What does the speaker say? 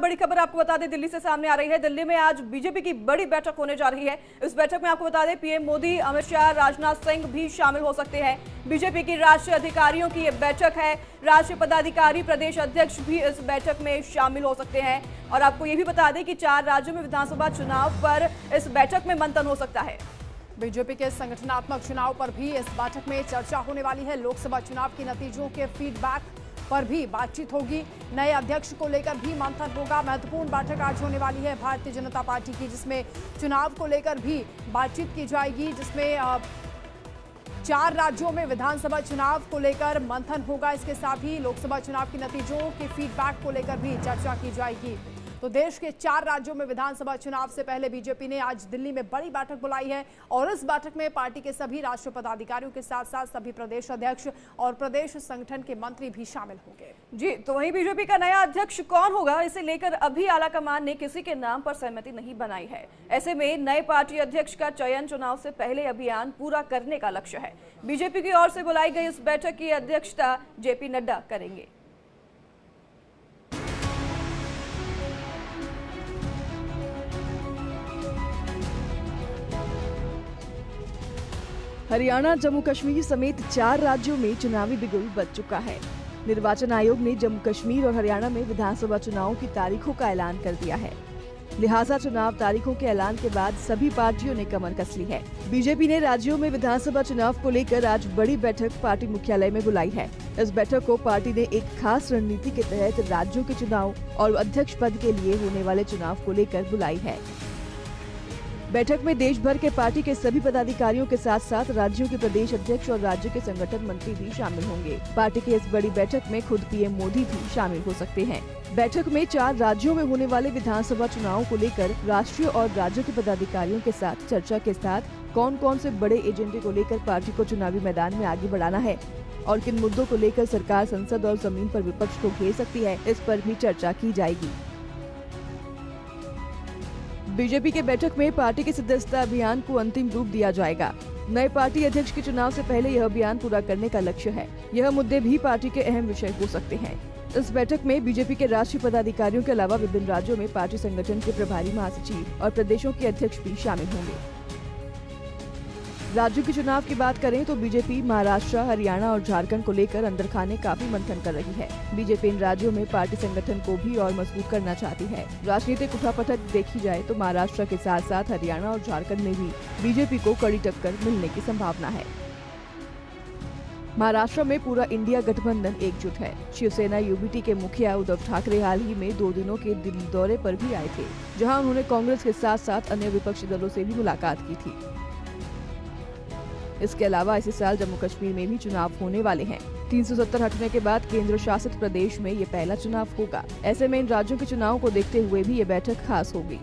बड़ी खबर आपको बता दें दिल्ली से सामने आ रही है। दिल्ली में आज बीजेपी की बड़ी बैठक होने जा रही है। इस बैठक में आपको बता दें पीएम मोदी, अमित शाह, राजनाथ सिंह भी शामिल हो सकते हैं। बीजेपी की राष्ट्रीय अधिकारियों की ये बैठक है। राष्ट्रीय पदाधिकारी, प्रदेश अध्यक्ष भी इस बैठक में शामिल हो सकते हैं। और आपको ये भी बता दें कि 4 राज्यों में विधानसभा चुनाव पर इस बैठक में मंथन हो सकता है। बीजेपी के संगठनात्मक चुनाव पर भी इस बैठक में चर्चा होने वाली है। लोकसभा चुनाव के नतीजों के फीडबैक पर भी बातचीत होगी। नए अध्यक्ष को लेकर भी मंथन होगा। महत्वपूर्ण बैठक आज होने वाली है भारतीय जनता पार्टी की, जिसमें चुनाव को लेकर भी बातचीत की जाएगी, जिसमें 4 राज्यों में विधानसभा चुनाव को लेकर मंथन होगा। इसके साथ ही लोकसभा चुनाव के नतीजों के फीडबैक को लेकर भी चर्चा की जाएगी। तो देश के 4 राज्यों में विधानसभा चुनाव से पहले बीजेपी ने आज दिल्ली में बड़ी बैठक बुलाई है और इस बैठक में पार्टी के सभी राष्ट्रीय पदाधिकारियों के साथ साथ सभी प्रदेश अध्यक्ष और प्रदेश संगठन के मंत्री भी शामिल होंगे। जी, तो वहीं बीजेपी का नया अध्यक्ष कौन होगा, इसे लेकर अभी आलाकमान ने किसी के नाम पर सहमति नहीं बनाई है। ऐसे में नए पार्टी अध्यक्ष का चयन चुनाव से पहले अभियान पूरा करने का लक्ष्य है। बीजेपी की ओर से बुलाई गई इस बैठक की अध्यक्षता जेपी नड्डा करेंगे। हरियाणा, जम्मू कश्मीर समेत 4 राज्यों में चुनावी बिगुल बज चुका है। निर्वाचन आयोग ने जम्मू कश्मीर और हरियाणा में विधानसभा चुनावों की तारीखों का ऐलान कर दिया है। लिहाजा चुनाव तारीखों के ऐलान के बाद सभी पार्टियों ने कमर कस ली है। बीजेपी ने राज्यों में विधानसभा चुनाव को लेकर आज बड़ी बैठक पार्टी मुख्यालय में बुलाई है। इस बैठक को पार्टी ने एक खास रणनीति के तहत राज्यों के चुनाव और अध्यक्ष पद के लिए होने वाले चुनाव को लेकर बुलाई है। बैठक में देश भर के पार्टी के सभी पदाधिकारियों के साथ साथ राज्यों के प्रदेश अध्यक्ष और राज्य के संगठन मंत्री भी शामिल होंगे। पार्टी की इस बड़ी बैठक में खुद पीएम मोदी भी शामिल हो सकते हैं। बैठक में 4 राज्यों में होने वाले विधानसभा चुनाव को लेकर राष्ट्रीय और राज्यों के पदाधिकारियों के साथ चर्चा के साथ कौन कौन से बड़े एजेंडे को लेकर पार्टी को चुनावी मैदान में आगे बढ़ाना है और किन मुद्दों को लेकर सरकार संसद और जमीन पर विपक्ष को घेर सकती है, इस पर भी चर्चा की जाएगी। बीजेपी के बैठक में पार्टी के सदस्यता अभियान को अंतिम रूप दिया जाएगा। नए पार्टी अध्यक्ष के चुनाव से पहले यह अभियान पूरा करने का लक्ष्य है। यह मुद्दे भी पार्टी के अहम विषय हो सकते हैं। इस बैठक में बीजेपी के राष्ट्रीय पदाधिकारियों के अलावा विभिन्न राज्यों में पार्टी संगठन के प्रभारी महासचिव और प्रदेशों के अध्यक्ष भी शामिल होंगे। राज्यों के चुनाव की बात करें तो बीजेपी महाराष्ट्र, हरियाणा और झारखंड को लेकर अंदर खाने काफी मंथन कर रही है। बीजेपी इन राज्यों में पार्टी संगठन को भी और मजबूत करना चाहती है। राजनीतिक उठापटक देखी जाए तो महाराष्ट्र के साथ साथ हरियाणा और झारखंड में भी बीजेपी को कड़ी टक्कर मिलने की संभावना है। महाराष्ट्र में पूरा इंडिया गठबंधन एकजुट है। शिवसेना यूबीटी के मुखिया उद्धव ठाकरे हाल ही में 2 दिनों के दिल्ली दौरे पर भी आए थे, जहां उन्होंने कांग्रेस के साथ साथ अन्य विपक्षी दलों से भी मुलाकात की थी। इसके अलावा इसी साल जम्मू कश्मीर में भी चुनाव होने वाले हैं। 370 हटने के बाद केंद्र शासित प्रदेश में ये पहला चुनाव होगा। ऐसे में इन राज्यों के चुनाव को देखते हुए भी ये बैठक खास होगी।